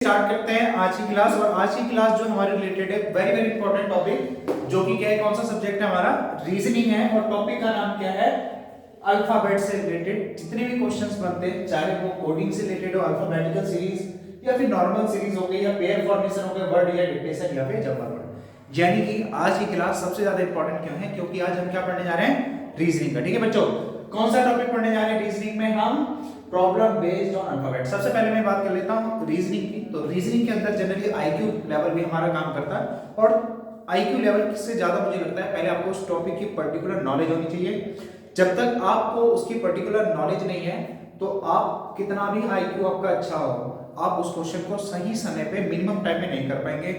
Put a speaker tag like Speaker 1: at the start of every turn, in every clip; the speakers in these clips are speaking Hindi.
Speaker 1: स्टार्ट करते हैं आज की क्लास। और आज की क्लास जो हमारे रिलेटेड है वेरी वेरी इंपॉर्टेंट टॉपिक, जो कि क्या है, कौन सा सब्जेक्ट है हमारा, रीजनिंग है। और टॉपिक का नाम क्या है, अल्फाबेट से रिलेटेड जितने भी क्वेश्चंस बनते हैं, चाहे वो कोडिंग से रिलेटेड हो, अल्फाबेटिकल सीरीज या फिर नॉर्मल सीरीज हो गई, या पेयर फॉर्मेशन हो गया, वर्ड या डिक्टेशन या फिर जंबल वर्ड। यानी कि आज की क्लास सबसे ज्यादा इंपॉर्टेंट क्यों है, क्योंकि आज हम क्या पढ़ने जा रहे हैं, रीजनिंग का। ठीक है बच्चों, कौन सा टॉपिक पढ़ने जा रहे हैं रीजनिंग में, हम प्रॉब्लम बेस्ड ऑन अल्फाबेट। सबसे पहले मैं बात कर लेता हूं रीजनिंग की। तो रीजनिंग के अंदर जनरली आईक्यू लेवल भी हमारा काम करता है, और आईक्यू लेवल से ज्यादा मुझे लगता है पहले आपको उस टॉपिक की पर्टिकुलर नॉलेज होनी चाहिए। जब तक आपको उसकी पर्टिकुलर नॉलेज नहीं है, तो आप कितना भी आईक्यू आपका अच्छा हो, आप उस क्वेश्चन को सही समय पे मिनिमम टाइम में नहीं कर पाएंगे।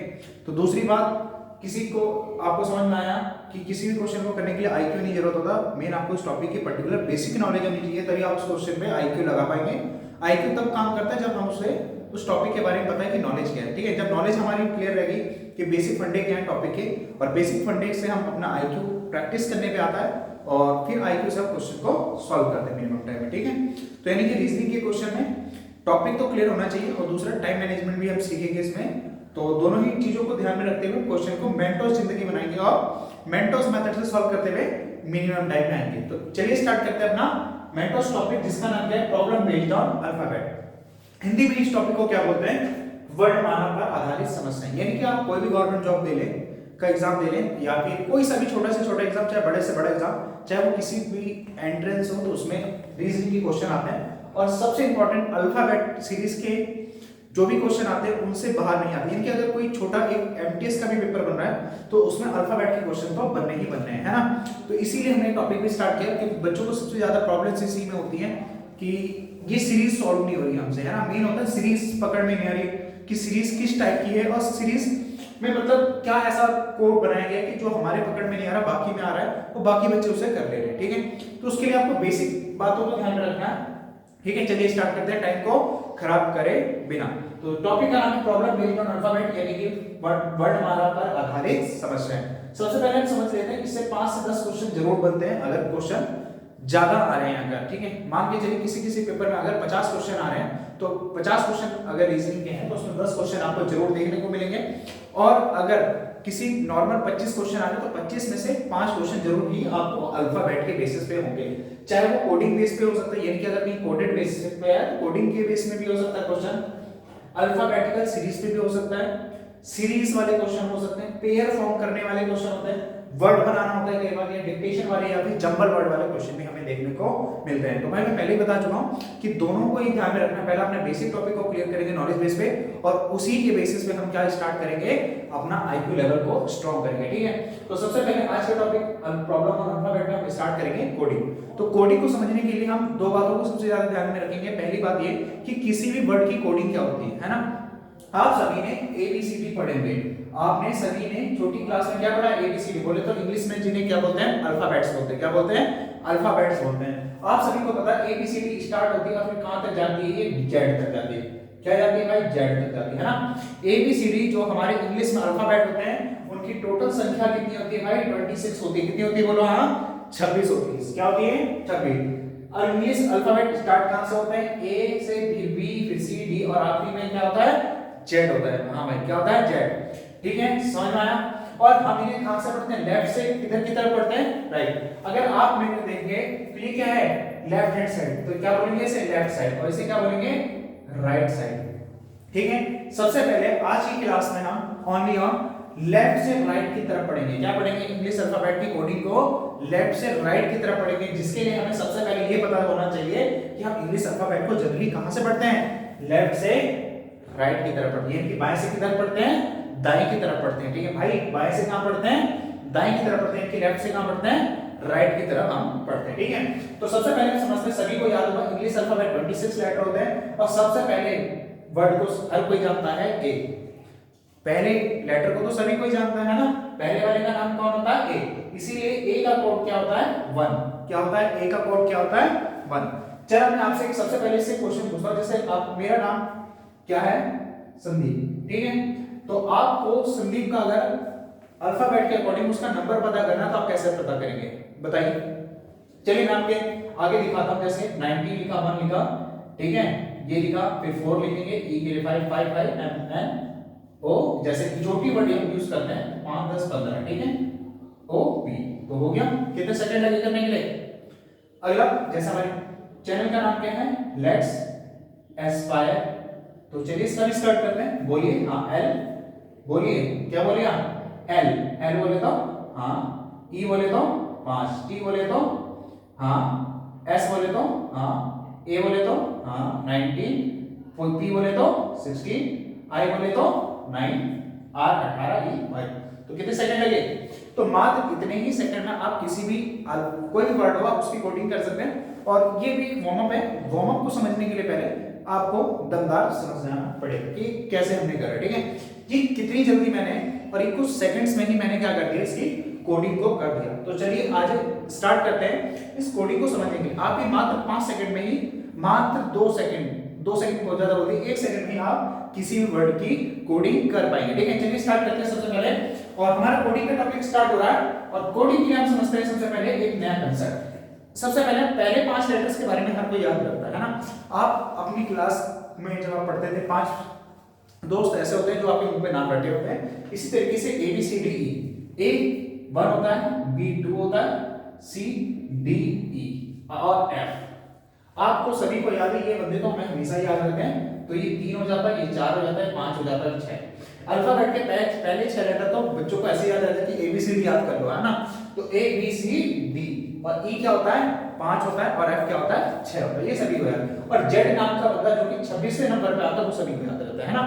Speaker 1: तो दूसरी बात, किसी को आपको समझ में आया कि किसी भी क्वेश्चन को करने के लिए आईक्यू नहीं जरूरत होता, मेन आपको इस टॉपिक की पर्टिकुलर बेसिक नॉलेज होनी चाहिए, तभी आप उस क्वेश्चन पे आईक्यू लगा पाएंगे। आईक्यू तब काम करता है जब हम उसे उस टॉपिक के बारे में पता है कि नॉलेज क्या है। ठीक है, जब नॉलेज हमारी क्लियर रहेगी कि बेसिक फंडे क्या है टॉपिक के, और बेसिक फंडे से हम अपना आईक्यू प्रैक्टिस करने पे आता है, और फिर आईक्यू से हम क्वेश्चन को सॉल्व करते हैं मिनिमम टाइम में। ठीक है, तो यानी कि रीजनिंग के क्वेश्चन में टॉपिक तो क्लियर होना चाहिए, और दूसरा टाइम मैनेजमेंट भी हम सीखेंगे इसमें। तो दोनों ही चीजों को ध्यान में रखते हुए क्वेश्चन को मेंटोस जिंदगी बनाएंगे, और मेंटोस मेथड से सॉल्व करते हुए मिनिमम टाइम में आएंगे। तो चलिए स्टार्ट करते हैं अपना मेंटोस टॉपिक, जिसका नाम क्या है, problem based on alphabet. Hindi में इस टॉपिक को क्या बोलते हैं, वर्णमाला पर आधारित समस्याएं। यानी कि आप कोई भी गवर्नमेंट जॉब दे लें, का एग्जाम दे लें, या फिर कोई सा भी छोटा से छोटा एग्जाम, चाहे बड़े से बड़ा एग्जाम, चाहे वो किसी भी एंट्रेंस हो, तो उसमें रीजनिंग के क्वेश्चन आते हैं। और सबसे इंपॉर्टेंट, अल्फाबेट सीरीज के जो भी क्वेश्चन आते हैं उनसे बाहर नहीं आते। यानी कि अगर कोई छोटा एक एमटीएस का भी पेपर बन रहा है, तो उसमें अल्फाबेट के क्वेश्चन तो बनने ही बनने हैं, है ना। तो इसीलिए हमने टॉपिक भी स्टार्ट किया कि बच्चों को सबसे ज्यादा प्रॉब्लम्स इसी में होती है कि ये सीरीज सॉल्व नहीं हो रही हमसे, है ना। मेन होता है सीरीज पकड़ में नहीं आ रही कि सीरीज किस टाइप की है, और सीरीज में मतलब क्या ऐसा कोड बनाया गया है कि जो हमारे पकड़ में नहीं आ रहा, बाकी में आ रहा है, तो बाकी बच्चे उसे कर ले रहे हैं। ठीक है, तो उसके लिए आपको बेसिक बातों को ध्यान में रखना है। ठीक है, चलिए स्टार्ट करते हैं टाइम को खराब करे बिना। तो टॉपिक का नाम है प्रॉब्लम बेस्ड ऑन अल्फाबेट, यानी कि वर्णमाला पर आधारित समस्याएं। सबसे पहले हम समझ लेते हैं, इससे 5 से 10 क्वेश्चन जरूर बनते हैं अगर क्वेश्चन ज्यादा आ रहे हैं अगर। ठीक है, मान के चलिए किसी किसी पेपर में अगर 50 क्वेश्चन आ रहे हैं, तो 50 क्वेश्चन अगर रीजनिंग के हैं, तो उसमें 10 क्वेश्चन आपको जरूर देखने को मिलेंगे। और अगर किसी नॉर्मल 25 क्वेश्चन आ रहे हैं, तो 25 में से 5 क्वेश्चन जरूर ही आपको अल्फाबेट के बेसिस पे होंगे। चाहे वो कोडिंग बेस पे हो सकता है, यानी कि अगर कहीं कोडेड बेसिस पे है, कोडिंग के बेस में भी हो सकता है क्वेश्चन, अल्फाबेटिकल सीरीज पे भी हो सकता है, सीरीज वाले क्वेश्चन हो सकते हैं, पेयर फॉर्म करने वाले क्वेश्चन होते हैं, वर्ड बनाना होता है कई बार, या डिक्टेशन वाले या फिर जंबल वर्ड वाले क्वेश्चन भी हमें देखने को मिलते हैं। तो भाई मैं पहले ही बता चुका हूं कि दोनों को ही ध्यान में रखना। पहले अपने बेसिक टॉपिक को क्लियर करेंगे नॉलेज बेस पे, और उसी के बेसिस पे हम क्या स्टार्ट करेंगे, अपना आईक्यू लेवल को स्ट्रॉन्ग करेंगे। ठीक है, तो सबसे पहले आज का टॉपिक प्रॉब्लम ऑन अल्फाबेट में हम स्टार्ट करेंगे कोडिंग। तो कोडिंग को समझने के लिए हम दो बातों को सबसे ज्यादा ध्यान में रखेंगे। पहली बात ये कि किसी भी वर्ड की कोडिंग क्या होती है ना। आप सभी ने एबीसीडी पढ़े होंगे, आपने सभी ने छोटी क्लास में क्या पढ़ा, एबीसीडी। बोले तो इंग्लिश में जिन्हें क्या बोलते हैं, अल्फाबेट्स बोलते हैं। क्या बोलते हैं, अल्फाबेट्स बोलते हैं। आप सभी को पता है एबीसीडी स्टार्ट होती है और फिर कहां तक जाती है, ये जेड तक जाती है। क्या जाती है भाई, जेड तक जाती है ना। एबीसीडी जो हमारे इंग्लिश में अल्फाबेट होते हैं, उनकी टोटल संख्या कितनी होती है भाई, 26 होती है। कितनी होती है बोलो, हां 26 होती है। क्या होती है, 26। और इंग्लिश अल्फाबेट स्टार्ट कहां से होते हैं, ए से, फिर बी, फिर सी, डी, और आखिरी में क्या होता है, जेड होता है। हाँ भाई, क्या होता है, जेड। ठीक है, समझ में आया। और हम इन्हें कहां से पढ़ते हैं, लेफ्ट से किधर की तरफ पढ़ते हैं, राइट। अगर आप मेरे देखेंगे तो ये क्या है, लेफ्ट हैंड साइड, तो क्या बोलेंगे इसे, लेफ्ट साइड, और इसे क्या बोलेंगे, राइट साइड। ठीक है, सबसे पहले आज की क्लास में हम ओनली ऑन लेफ्ट से राइट की तरफ पढ़ेंगे। क्या पढ़ेंगे, इंग्लिश अल्फाबेट की कोडिंग को लेफ्ट से राइट की तरफ पढ़ेंगे, जिसके लिए हमें सबसे पहले ये पता होना चाहिए कि हम इंग्लिश अल्फाबेट को जनरली कहां से पढ़ते हैं, लेफ्ट से राइट की तरफ पढ़ते हैं। कि बाएं से किधर पढ़ते हैं, दाएं की तरफ पढ़ते हैं। ठीक है भाई, बाएं से कहां पढ़ते हैं, दाएं की तरफ पढ़ते हैं। कि लेफ्ट से कहां पढ़ते हैं, राइट की तरफ हम पढ़ते हैं। ठीक है, तो सबसे पहले समझते हैं, सभी को याद होगा इंग्लिश अल्फाबेट 26 लेटर होते हैं, और सबसे पहले वर्ड को हर कोई जानता है, ए। पहले लेटर को तो सभी कोई जानता है ना, पहले वाले का नाम कौन होता है, ए। इसीलिए ए का कोड क्या होता है, 1। क्या होता है, ए का कोड क्या होता है, 1। चलो मैं आपसे सबसे पहले से क्वेश्चन पूछता हूं, जैसे आप, मेरा नाम क्या है, संदीप। ठीक है, तो आपको संदीप का अगर अल्फाबेट के अकॉर्डिंग उसका नंबर पता करना, तो आप कैसे पता करेंगे, बताइए। चलिए मैं आपके आगे दिखाता हूं, जैसे 90 लिखा, 1 लिखा, ठीक है, ये लिखा, फिर 4 लिखेंगे, ई के लिए 5 5 5 एम एन ओ, जैसे इजोटी वर्ड हम यूज करते हैं 5 10 15, ठीक है, ओ पी। तो हो गया, कितने सेकंड लगे करने के लिए। अगला जैसा हमारे चैनल का नाम क्या है, लेट्स एस्पायर, तो चलिए इसका भी स्टार्ट करते हैं। बोलिए हाँ एल, बोलिए क्या बोलिए आप, एल, एल बोले तो हाँ, ई बोले तो 5, टी बोले तो हाँ, एस बोले तो हाँ, ए बोले तो हाँ 19, पी बोले तो 16, आई बोले तो 9, आर 18, ई 5। तो कितने सेकंड लगे, तो मात्र इतने ही सेकंड में आप किसी भी कोई भी वर्ड होगा उसकी कोडिंग कर सकते हैं। और ये भी वार्म अप है, वार्म अप को समझने के लिए पहले आपको दमदार समझना पड़ेगा कि कैसे हमने करा, ठीक है। ये कितनी जल्दी मैंने, और ये कुछ सेकंड्स में ही मैंने क्या कर दिया, इसकी कोडिंग को कर दिया। तो चलिए आज स्टार्ट करते हैं इस कोडिंग को समझने के लिए। आप भी मात्र 5 सेकंड में ही, मात्र 2 सेकंड बहुत ज्यादा बोलते हैं, 1 सेकंड में ही आप किसी भी वर्ड की कोडिंग कर पाएंगे, ठीक है। चलिए स्टार्ट करते हैं सबसे पहले, और हमारा कोडिंग का टॉपिक स्टार्ट हो रहा है। और कोडिंग के लिए हम समझते हैं सबसे पहले एक नया कंसेप्ट। सबसे पहले 5 लेटर्स के बारे में हर कोई याद रखता है ना। आप अपनी क्लास में जब आप पढ़ते थे 5 दोस्त ऐसे होते हैं जो आपके मुंह पे नाम रटे होते हैं। इसी तरीके से A B C D E, ए 1 होता है, बी 2 होता है, सी डी ई और एफ। आपको सभी को याद है, ये बंदे तो हमें हमेशा याद रखते हैं। तो ये 3 हो जाता है, ये 4 हो जाता है, 5 हो जाता है, 6। अल्फाबेट के पहले 6 लेटर तो बच्चों को ऐसे याद रहता है कि ए बी सी डी याद कर लो, है ना। तो ए बी सी डी, और ई क्या होता है 5 होता है, और एफ क्या होता है 6 होता है, ये सभी को याद। और जेड नाम का बंदा जो कि 26वें नंबर पे आता है वो सभी को याद रहता है ना।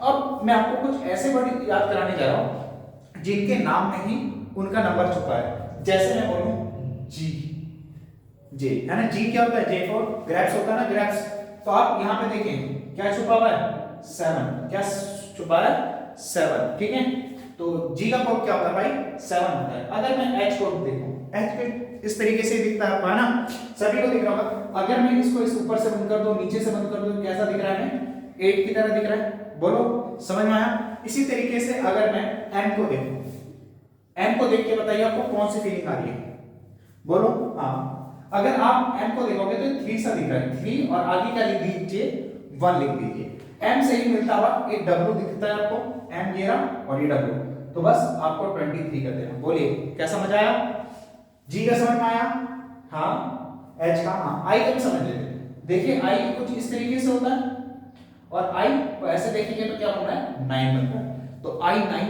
Speaker 1: अब मैं आपको कुछ ऐसे वर्ड याद कराने जा रहा हूं जिनके नाम में ही उनका नंबर छुपा है। जैसे मैं बोलूं जी, जे है ना, जी क्या होता है, जे फॉर ग्रेप्स होता है ना, ग्रेप्स। तो आप यहां पे देखें क्या छुपा हुआ है, 7, क्या छुपा है 7, ठीक है। तो जी का कोड क्या होता है भाई, 7 होता है। अगर मैं एच कोड देखूं, एच कोड इस तरीके से दिखता है आपको, है ना, सभी को दिख रहा होगा। अगर मैं इसको इस ऊपर से बंद कर दूं, नीचे से बंद कर दूं, कैसा दिख रहा है, 8 की तरह दिख रहा है। बोलो समझ में आया। इसी तरीके से अगर मैं एम को देखूं, एम को देख के बताइए आपको कौन सी फीलिंग आ रही है, बोलो हाँ। अगर आप एम को देखोगे तो 3 सा दिख रहा है, 3 और आगे क्या लिख दीजिए, 1 लिख दीजिए। एम से ही मिलता हुआ एक डब्ल्यू दिखता है आपको, एम ये रहा और ये डब्ल्यू, तो बस आपको 23 कर देना। बोलिए क्या समझ आया, जी का समझ में आया, हाँ, एच का, हाँ, आई का भी समझ लेते हैं। देखिए आई कुछ इस तरीके से होता है, और आई को ऐसे देखेंगे तो क्या बनता है 9 बनता है। तो आई 9,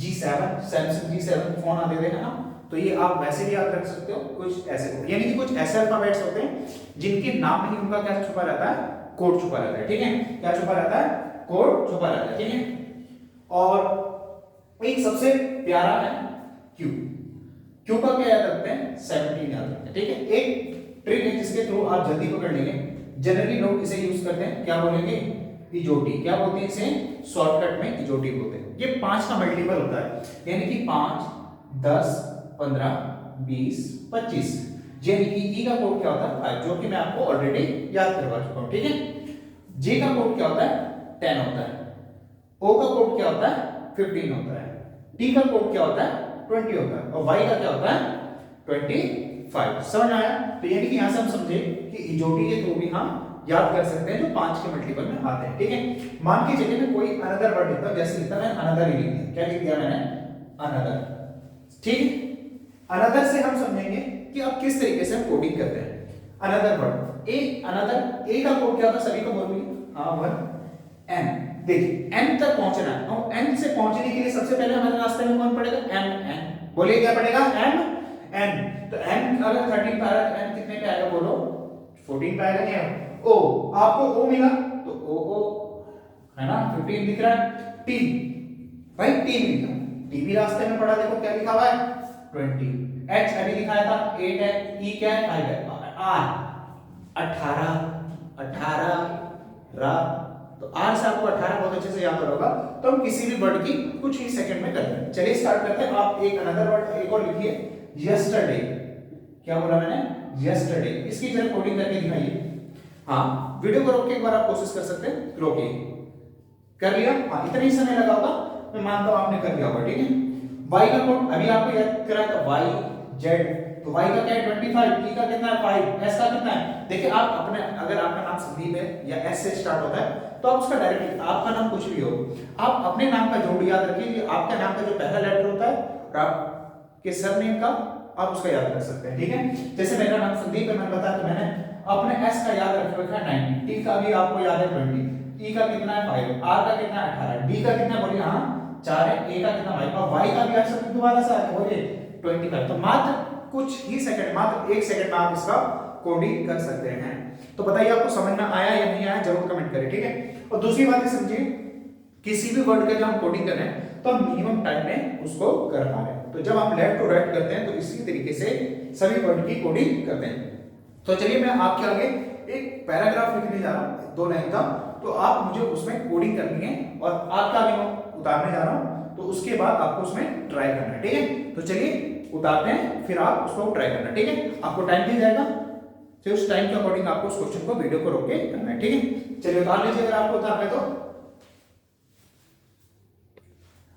Speaker 1: G7, सैमसंग G7 फोन आ देते हैं ना। तो ये आप वैसे भी याद रख सकते हो, कुछ ऐसे, यानी कि कुछ ऐसे अल्फाबेट्स होते हैं जिनके नाम में ही उनका क्या छुपा रहता है, कोड छुपा रहता है, ठीक है। क्या छुपा रहता है, कोड छुपा रहता है, ठीक है। और एक सबसे प्यारा है क्यू, क्यू का क्या याद रखते हैं, 17 याद रखते हैं, ठीक है। एक ट्रिक है जिसके थ्रू आप जल्दी पकड़ लेंगे। जनरली लोग इसे यूज करते हैं, क्या बोलेंगे, इजोटी, क्या बोलते हैं इसे, शॉर्टकट में इजोटी बोलते हैं। ये 5 का मल्टीपल होता है, यानी कि 5 10 15 20 25, यानी कि ई का कोड क्या होता है 5, जो कि मैं आपको ऑलरेडी याद करवा चुका हूं, ठीक है। जे का कोड क्या होता है 10 होता है, ओ का कोड क्या होता है 15 होता है, टी का कोड क्या होता है 20 होता है, और वाई का क्या होता है 25। समझ आया। तो यानी कि यहां से हम समझे कि इजोटी के थ्रू भी हम याद कर सकते हैं जो 5 के मल्टीपल में आते हैं, ठीक है। मान के चलिए मैं कोई अनदर वर्ड लिखता हूं, जैसे लिखता मैं अनदर ही लिख दिया, क्या लिख दिया मैंने, अनदर, ठीक। अनदर से हम समझेंगे कि अब किस तरीके से हम कोडिंग करते हैं। अनदर वर्ड ए, अनदर ए का कोड क्या होता है, सभी को बोलिए, हाँ 1 एन। देखिए एन तक पहुंचना है, और एन से पहुंचने के लिए सबसे पहले हमारे रास्ते में कौन पड़ेगा, एम एन। बोलिए क्या पड़ेगा, एम एन। तो एन अगर 13 पे आ रहा है तो एन कितने पे आएगा, बोलो 14 पे आएगा। क्या ओ, आपको ओ मिला तो ओ ओ है ना, 15 दिख रहा है। टी भाई टी मिला, टी भी रास्ते में पड़ा, देखो क्या लिखा हुआ है 20। एच अभी दिखाया था 8 है, ई क्या है 5 है, आर 18 रा, तो आर से आपको 18 बहुत अच्छे से याद होगा। तो हम किसी भी वर्ड की कुछ ही सेकंड में करते हैं। चलिए स्टार्ट करते हैं। आप एक अनदर वर्ड एक और लिखिए, यस्टरडे। क्या बोला मैंने, यस्टरडे। इसकी जरा कोडिंग करके दिखाइए। हाँ, वीडियो को रोक के एक बार आप कोशिश कर सकते हैं, रोकिए। कर लिया, हाँ, इतना ही समय लगा होगा, मैं मानता हूं आपने कर लिया होगा, ठीक है। वाई का कोड अभी आपको याद कराया था, वाई जेड तो y का क्या है 25, t का कितना है 5, s का कितना है। देखिए आप अपने अगर आपका नाम संदीप है या s से स्टार्ट होता है तो आप उसका डायरेक्टली आपका नाम कुछ भी हो आप अपने नाम का जोड़ याद रखिए, आपके नाम का जो पहला लेटर होता है और आपके सरनेम का आप उसका याद रख सकते हैं, ठीक है। जैसे मेरा नाम संदीप है, मैंने बताया तो मैंने अपने s का याद रख रखा है 90, t का भी आपको याद है 20, e का कितना है 5, r का कितना है 18, d का कितना बोलिए हाँ 4 है, a का कितना 5 और y का भी आप सब दोबारा से आके बोलिए 25। तो मात्र कुछ ही सेकंड, मात्र 1 सेकंड में आप इसका कोडिंग कर सकते हैं। तो बताइए आपको समझ में आया या नहीं आया, जरूर कमेंट करें, ठीक है। और दूसरी बात ये समझिए, किसी भी वर्ड का जब हम कोडिंग कर रहे हैं तो हम मिनिमम टाइम में उसको कर पा रहे हैं। तो जब आप लेफ्ट टू राइट करते हैं तो इसी तरीके से सभी वर्ड की कोडिंग करते हैं। तो चलिए मैं आपके आगे एक पैराग्राफ लिखने जा रहा हूं 2 लाइन का, तो आप मुझे उसमें कोडिंग करनी है और आपका आगे मैं उतारने जा रहा हूं, तो उसके बाद आपको उसमें ट्राई करना है, ठीक है। तो चलिए उतारते हैं, फिर आप उसको ट्राई करना, ठीक है। आपको टाइम दिया जाएगा, फिर उस टाइम के अकॉर्डिंग आपको उस क्वेश्चन को वीडियो को रोक के करना है, ठीक है। चलिए उतार लीजिए अगर आपको उतारना है तो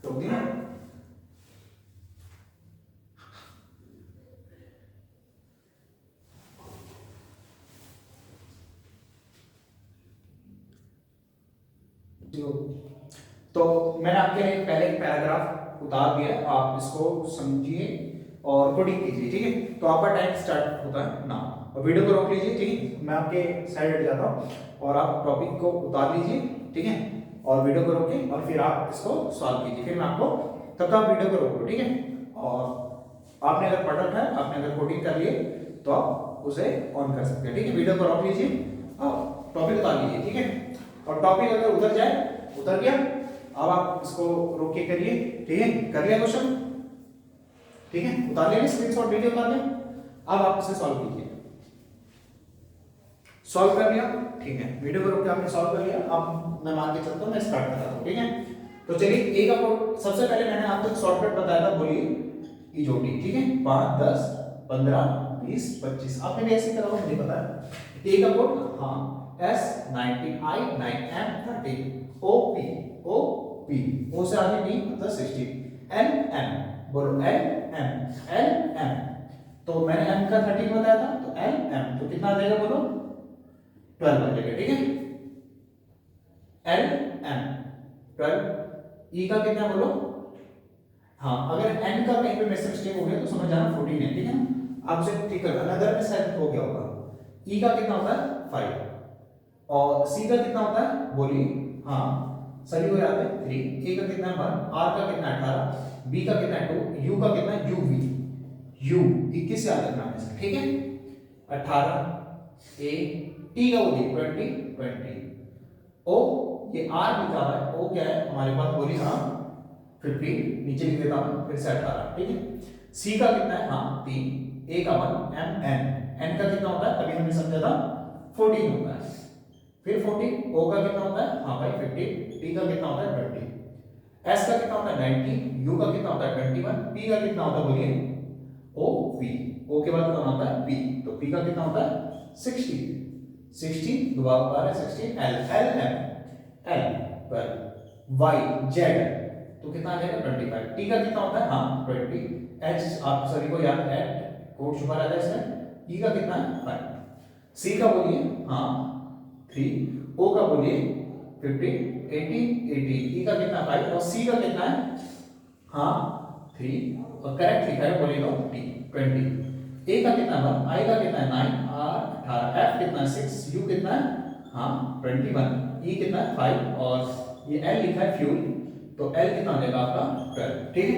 Speaker 1: रोक दिया। तो मैंने आपके लिए पहले एक पैराग्राफ उतार दिया, आप इसको समझिए और कोडिंग कीजिए, ठीक है। तो आपका टाइम स्टार्ट होता है ना, और वीडियो को रोक लीजिए, ठीक है। मैं आपके साइड हट जाता हूं और आप टॉपिक को उतार लीजिए, ठीक है, और वीडियो को रोके और फिर आप इसको सॉल्व कीजिए, फिर मैं आपको तब तक वीडियो को रोको, ठीक है। और आपने अगर पढ़ रखा है, आपने अगर कोडिंग कर लिए तो आप उसे ऑन कर सकते हैं, ठीक है। वीडियो को रोक लीजिए और टॉपिक उतार लीजिए, ठीक है। और टॉपिक अगर उतर जाए, उतर गया, अब आप इसको रोक के करिए, ठीक है। कर लिया क्वेश्चन, ठीक है, उतार लिया, स्क्रीनशॉट वीडियो उतार लिया, अब आप इसे सॉल्व कीजिए। सॉल्व कर लिया, ठीक है, वीडियो को रोक के आपने सॉल्व कर लिया। अब मैं मान के चलता हूं, मैं स्टार्ट करता हूं, ठीक है। तो चलिए ए का कोड सबसे पहले मैंने आपको एक शॉर्टकट बताया था, बोलिए ईजोटी, ठीक है। 5 10 15 20 25 आपने भी ऐसे करा होगा, मुझे पता है। ए का कोड हाँ S 19 I 9 M 13 O P O से आगे B मतलब 16 N M बोलो L M तो मैंने M का 13 बताया था, तो L M तो कितना आ जाएगा बोलो 12 आ जाएगा, ठीक है। L M 12 E का कितना बोलो, हाँ अगर N का कहीं पे मिस्टेक हो गया तो समझ जाना 14 है, ठीक है। आप उसे ठीक कर, अनदर में शायद हो गया होगा। E का कितना होता है 5 और C का कितना होता है बोलिए, हाँ सभी को याद है 3, A का कितना है 1, R का कितना है 18, B का कितना है 2, U का कितना है UV U 21 याद रखना है, ठीक है। 18 A T का बोलिए 20 O ये R लिखा हुआ है, O क्या है हमारे पास बोलिए हाँ 15, नीचे लिख देता हूं फिर से 18, ठीक है। C का कितना है हाँ 3, A का 1 M N का कितना होता है अभी हमने समझा था 14 होता है, फिर 40 O का कितना होता है हाँ भाई 50, T का कितना होता है 20, S का कितना होता है 90, U का कितना होता है 21, P का कितना होता है बोलिए O P O के बाद कौन आता है P, तो P का कितना होता है 60 दोबारा बता रहे 60 L M L पर Y Z तो कितना आ जाएगा 25, T का कितना होता है हाँ 20, H आप सभी को याद है कोड छुपा रहता है इसमें, E का कितना है 5, C का बोलिए हाँ 3, O का बोलिए 50 80 E का कितना 5 और C का कितना है हाँ 3 और करेक्ट लिखा है बोलिए तो T 20, A का कितना 1, I का कितना है 9, R 18, F कितना है 6, U कितना है हाँ 21, E कितना है 5 और ये L लिखा है फ्यूल, तो L कितना हो जाएगा आपका 12, ठीक है।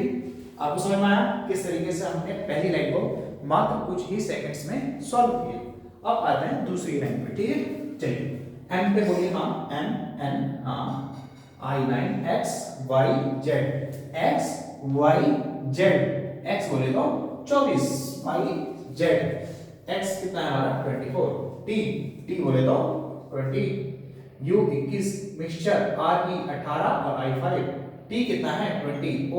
Speaker 1: आपको समझ में आया किस तरीके से हमने पहली लाइन को मात्र कुछ ही सेकंड्स में सॉल्व किया। अब आते हैं दूसरी लाइन पे, ठीक है। चलिए M पे बोलिए हाँ M N हाँ I9 X Y Z X Y Z X बोले तो 24 Y Z X कितना है हमारा 24, T बोले तो 20, U 21 मिक्सचर R E 18 और I 5, T कितना है 20।